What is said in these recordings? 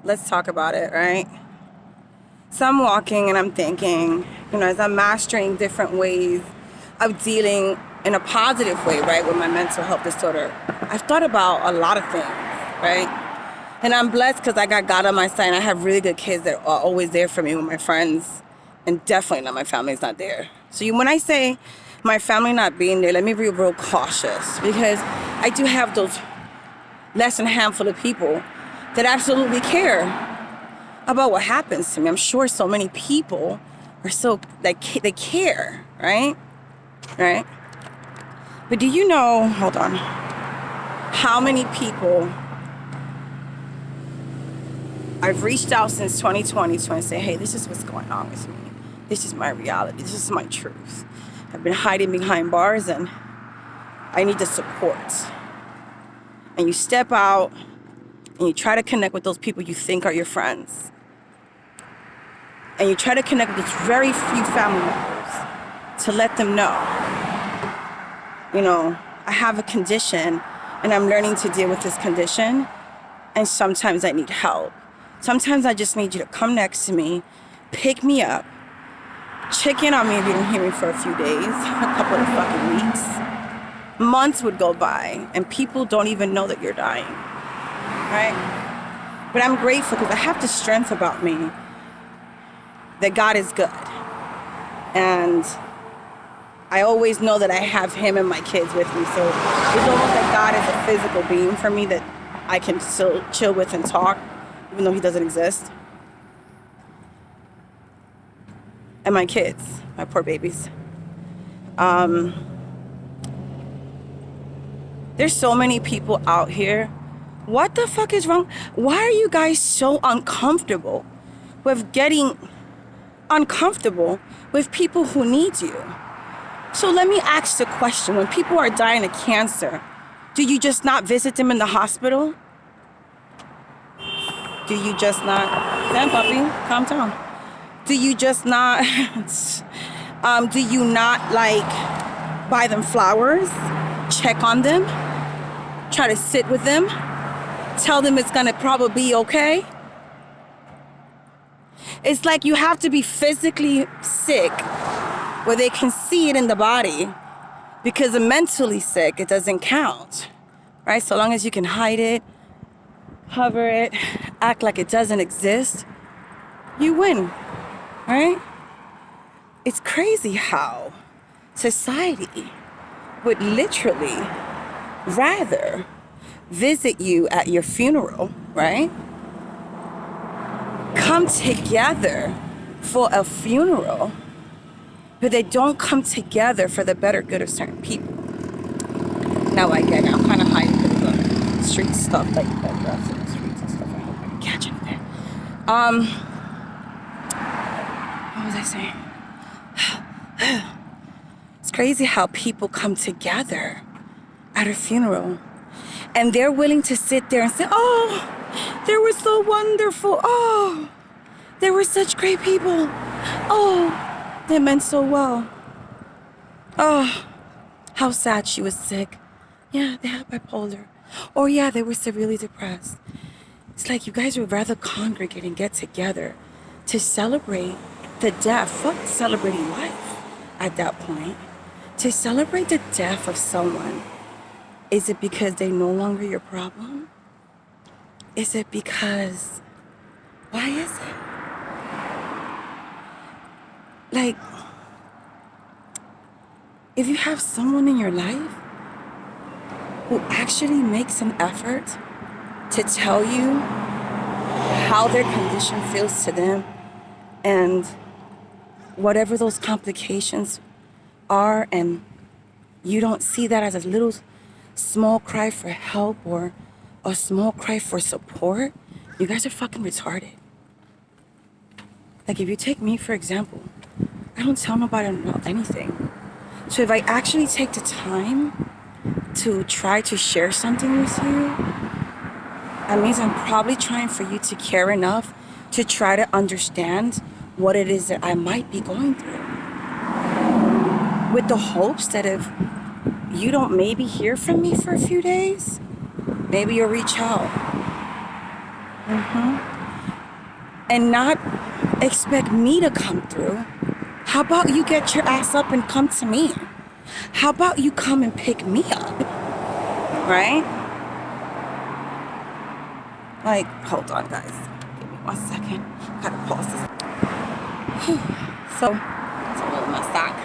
let's talk about it, right? So I'm walking and I'm thinking, as I'm mastering different ways of dealing in a positive way, right, with my mental health disorder, I've thought about a lot of things, right? And I'm blessed because I got God on my side and I have really good kids that are always there for me with my friends. And definitely not my family's not there. So when I say my family not being there, let me be real cautious because I do have those less than a handful of people that absolutely care about what happens to me. I'm sure so many people are they care, right? Right? But do you know, hold on, how many people I've reached out since 2020 to say, hey, this is what's going on with me. This is my reality. This is my truth. I've been hiding behind bars and I need the support. And you step out and you try to connect with those people you think are your friends. And you try to connect with those very few family members to let them know, I have a condition and I'm learning to deal with this condition. And sometimes I need help. Sometimes I just need you to come next to me, pick me up, check in on me if you don't hear me for a few days, a couple of fucking weeks. Months would go by and people don't even know that you're dying, right? But I'm grateful because I have the strength about me that God is good. And I always know that I have him and my kids with me. So it's almost like God is a physical being for me that I can still chill with and talk, even though he doesn't exist. And my kids, my poor babies. There's so many people out here. What the fuck is wrong? Why are you guys so uncomfortable with getting uncomfortable with people who need you? So let me ask the question. When people are dying of cancer, do you just not visit them in the hospital? Do you just not, stand puppy, calm down. Do you just not, do you not buy them flowers, check on them, try to sit with them, tell them it's gonna probably be okay? It's like you have to be physically sick where they can see it in the body, because mentally sick, it doesn't count, right? So long as you can hide it, cover it, act like it doesn't exist, you win, right? It's crazy how society would literally rather visit you at your funeral, right? Come together for a funeral, but they don't come together for the better good of certain people. Now I get it. I'm kind of hiding because of the street stuff, like photographs in the streets and stuff. I hope I can catch anything. What was I saying? It's crazy how people come together at a funeral and they're willing to sit there and say, oh, they were so wonderful. Oh, they were such great people. Oh, they meant so well. Oh, how sad she was sick. Yeah, they had bipolar. Or yeah, they were severely depressed. It's like you guys would rather congregate and get together to celebrate the death. Fuck celebrating life at that point. To celebrate the death of someone. Is it because they're no longer your problem? Is it because, why is it? Like, if you have someone in your life who actually makes an effort to tell you how their condition feels to them and whatever those complications are, and you don't see that as a little small cry for help or a small cry for support, you guys are fucking retarded. Like, if you take me, for example, I don't tell nobody about anything. So if I actually take the time to try to share something with you, that means I'm probably trying for you to care enough to try to understand what it is that I might be going through. With the hopes that if you don't maybe hear from me for a few days, maybe you'll reach out. and not expect me to come through. How about you get your ass up and come to me? How about you come and pick me up? Right? Like, hold on, guys. Give me 1 second. Gotta pause this. So, it's a little my sock.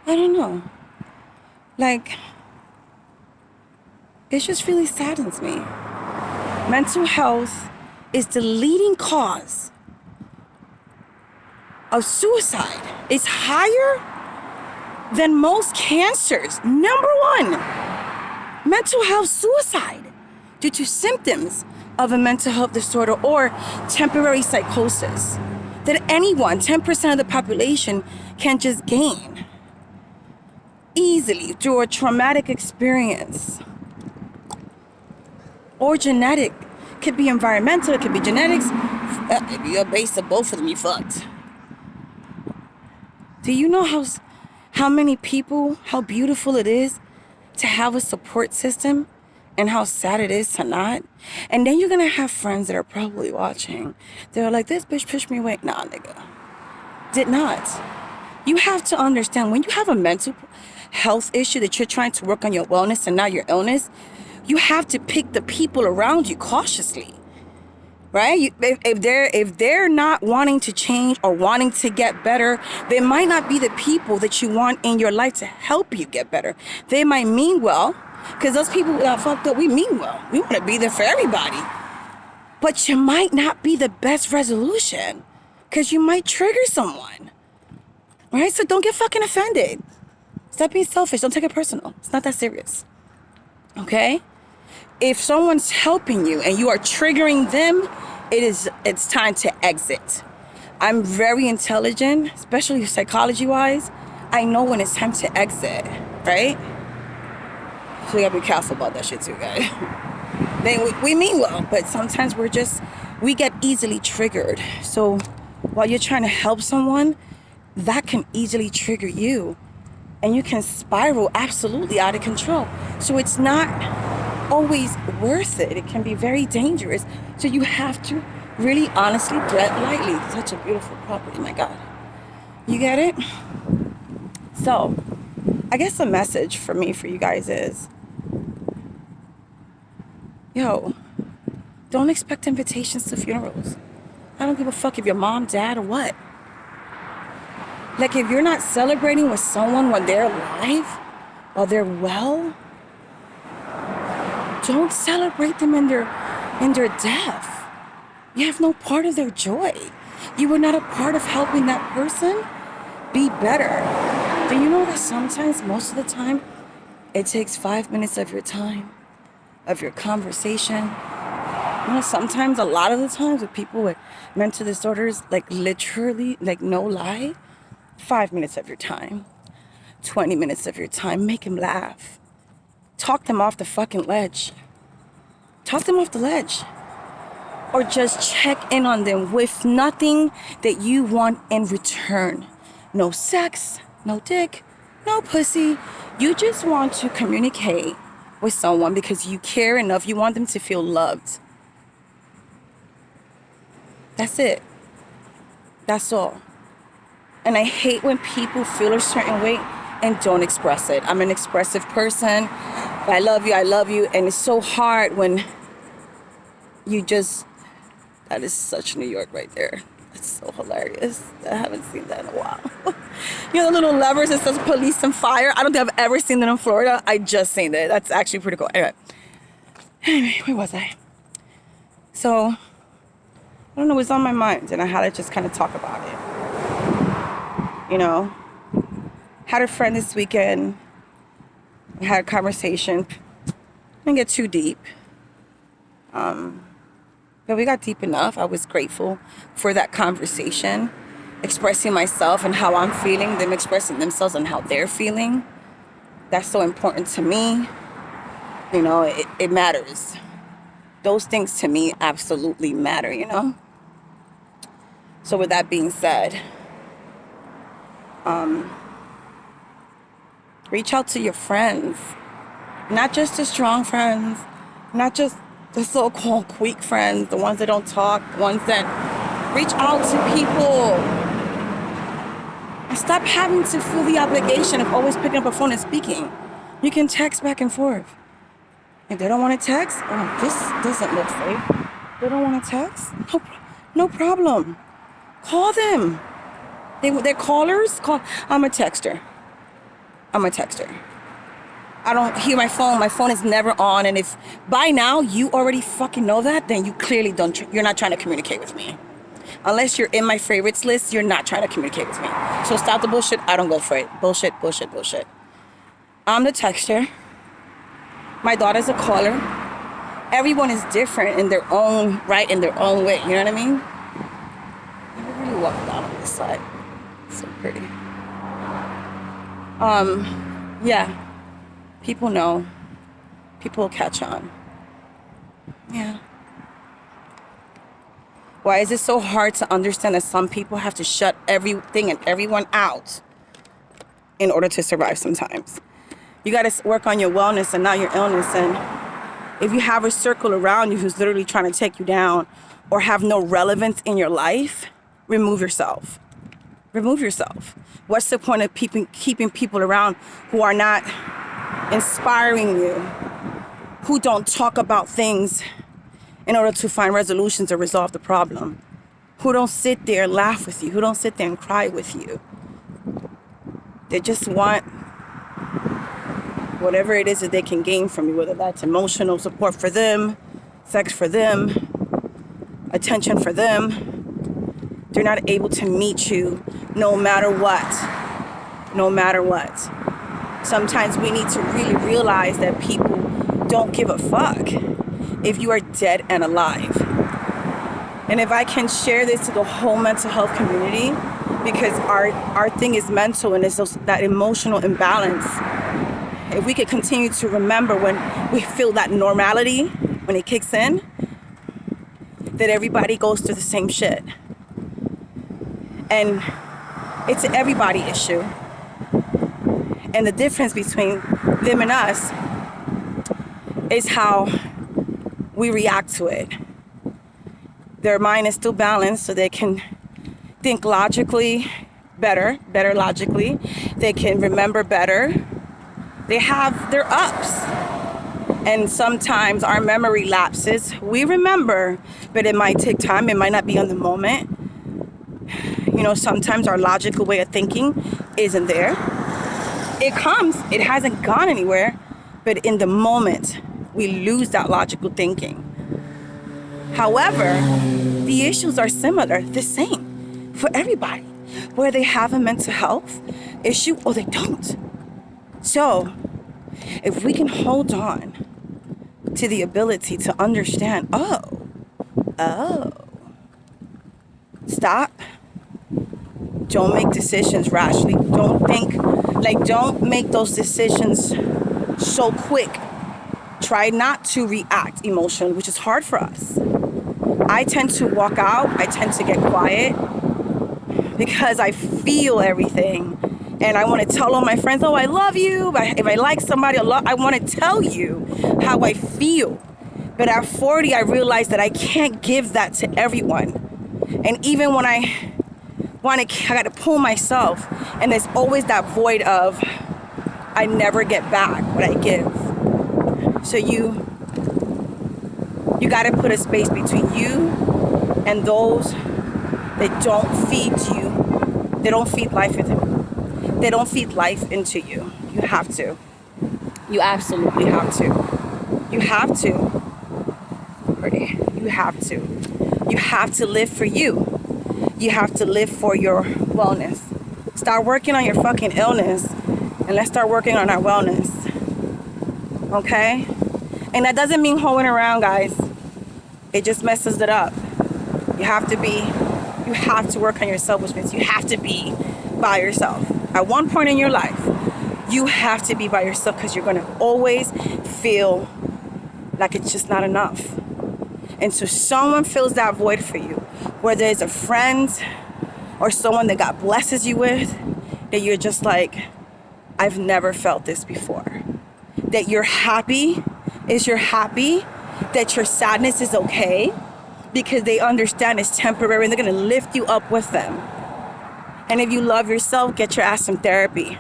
I don't know. Like, it just really saddens me. Mental health is the leading cause of suicide. It's higher than most cancers. Number one, mental health suicide due to symptoms of a mental health disorder or temporary psychosis that anyone, 10% of the population, can just gain easily through a traumatic experience or genetic. Could be environmental, it could be genetics. If you're a base of both of them, you fucked. Do you know how many people, how beautiful it is to have a support system and how sad it is to not? And then you're gonna have friends that are probably watching. They're like, this bitch pushed me away. Nah, nigga. Did not. You have to understand, when you have a mental health issue that you're trying to work on your wellness and not your illness, you have to pick the people around you cautiously. Right? If they're not wanting to change or wanting to get better, they might not be the people that you want in your life to help you get better. They might mean well, because those people that are fucked up, we mean well. We want to be there for everybody. But you might not be the best resolution, because you might trigger someone. Right? So don't get fucking offended. Stop being selfish. Don't take it personal. It's not that serious. Okay? If someone's helping you and you are triggering them, it's time to exit. I'm very intelligent, especially psychology-wise. I know when it's time to exit, right? So you gotta be careful about that shit too, guys. We mean well, but sometimes we get easily triggered. So while you're trying to help someone, that can easily trigger you. And you can spiral absolutely out of control. So it's not always worth it. It can be very dangerous. So you have to really honestly tread lightly. Such a beautiful property, my God. You get it? So I guess the message for me, for you guys is, yo, don't expect invitations to funerals. I don't give a fuck if your mom, dad, or what. Like, if you're not celebrating with someone when they're alive, while they're well, don't celebrate them in their death. You have no part of their joy. You were not a part of helping that person be better. Do you know that sometimes, most of the time, it takes 5 minutes of your time, of your conversation? You know, sometimes, a lot of the times with people with mental disorders, like literally, like no lie, 5 minutes of your time, 20 minutes of your time, make them laugh. Talk them off the fucking ledge. Talk them off the ledge. Or just check in on them with nothing that you want in return. No sex, no dick, no pussy. You just want to communicate with someone because you care enough. You want them to feel loved. That's it. That's all. And I hate when people feel a certain way and don't express it. I'm an expressive person. I love you. And it's so hard when you just, that is such New York right there. It's so hilarious. I haven't seen that in a while. You know the little levers that says police and fire? I don't think I've ever seen that in Florida. I just seen that. That's actually pretty cool. Anyway, where was I? So, I don't know, it was on my mind and I had to just kind of talk about it. You know, had a friend this weekend. We had a conversation. Didn't get too deep. But we got deep enough. I was grateful for that conversation. Expressing myself and how I'm feeling. Them expressing themselves and how they're feeling. That's so important to me. You know, it matters. Those things to me absolutely matter, you know? So with that being said, reach out to your friends, not just the strong friends, not just The so-called weak friends, the ones that don't talk, the ones that reach out to people. And stop having to feel the obligation of always picking up a phone and speaking. You can text back and forth. If they don't want to text, oh, this doesn't look safe. They don't want to text? No problem. Call them. They're callers. I'm a texter. I don't hear my phone. My phone is never on. And if by now you already fucking know that, then you clearly you're not trying to communicate with me. Unless you're in my favorites list, you're not trying to communicate with me. So stop the bullshit. I don't go for it. Bullshit. I'm the texter. My daughter's a caller. Everyone is different in their own right, in their own way. You know what I mean? I really walk down on this side. So pretty. Yeah. People know. People will catch on. Yeah. Why is it so hard to understand that some people have to shut everything and everyone out in order to survive sometimes? You got to work on your wellness and not your illness. And if you have a circle around you who's literally trying to take you down or have no relevance in your life, remove yourself. Remove yourself. What's the point of keeping people around who are not inspiring you, who don't talk about things in order to find resolutions or resolve the problem, who don't sit there and laugh with you, who don't sit there and cry with you? They just want whatever it is that they can gain from you, whether that's emotional support for them, sex for them, attention for them. They're not able to meet you no matter what. No matter what. Sometimes we need to really realize that people don't give a fuck if you are dead and alive. And if I can share this to the whole mental health community, because our thing is mental and it's that emotional imbalance. If we could continue to remember when we feel that normality, when it kicks in, that everybody goes through the same shit. And it's an everybody issue. And the difference between them and us is how we react to it. Their mind is still balanced, so they can think logically better logically. They can remember better. They have their ups. And sometimes our memory lapses. We remember, but it might take time. It might not be on the moment. You know, sometimes our logical way of thinking isn't there. It comes, it hasn't gone anywhere, but in the moment, we lose that logical thinking. However, the issues are similar, the same for everybody, whether they have a mental health issue or they don't. So, if we can hold on to the ability to understand, stop. Don't make decisions rashly. Don't make those decisions so quick. Try not to react emotionally, which is hard for us. I tend to walk out. I tend to get quiet because I feel everything. And I want to tell all my friends, oh, I love you. If I like somebody a lot, I want to tell you how I feel. But at 40, I realized that I can't give that to everyone. And even when I got to pull myself, and there's always that void of I never get back what I give. So you got to put a space between you and those that don't feed you. They don't feed life into you. They don't feed life into you. You have to. You absolutely have to. You have to. Pretty. You have to. You have to live for you. You have to live for your wellness. Start working on your fucking illness, and let's start working on our wellness. Okay? And that doesn't mean hoeing around, guys. It just messes it up. You have to work on yourself, which means you have to be by yourself. At one point in your life, you have to be by yourself because you're going to always feel like it's just not enough. And so someone fills that void for you, whether it's a friend or someone that God blesses you with, that you're just like, I've never felt this before. That you're happy, that your sadness is okay, because they understand it's temporary and they're gonna lift you up with them. And if you love yourself, get your ass some therapy.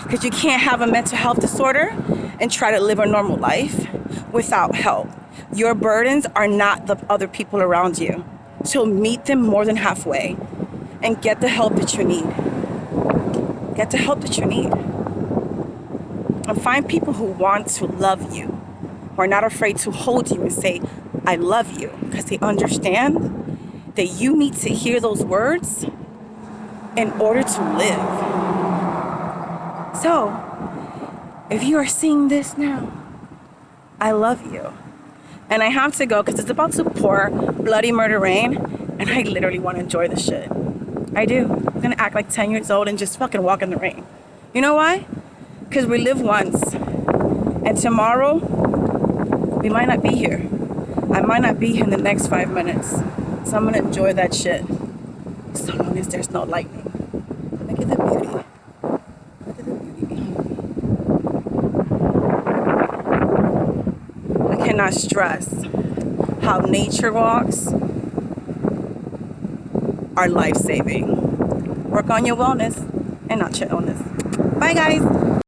Because you can't have a mental health disorder and try to live a normal life without help. Your burdens are not the other people around you. So meet them more than halfway and get the help that you need. Get the help that you need. And find people who want to love you, who are not afraid to hold you and say, I love you, because they understand that you need to hear those words in order to live. So, if you are seeing this now, I love you. And I have to go because it's about to pour bloody murder rain, and I literally want to enjoy the shit. I do. I'm gonna act like 10 years old and just fucking walk in the rain. You know why? Because we live once, and tomorrow we might not be here. I might not be here in the next 5 minutes. So I'm gonna enjoy that shit. So long as there's no lightning. Look at the beauty. Look at the beauty behind me. I cannot stress how nature walks are life-saving. Work on your wellness and not your illness. Bye guys.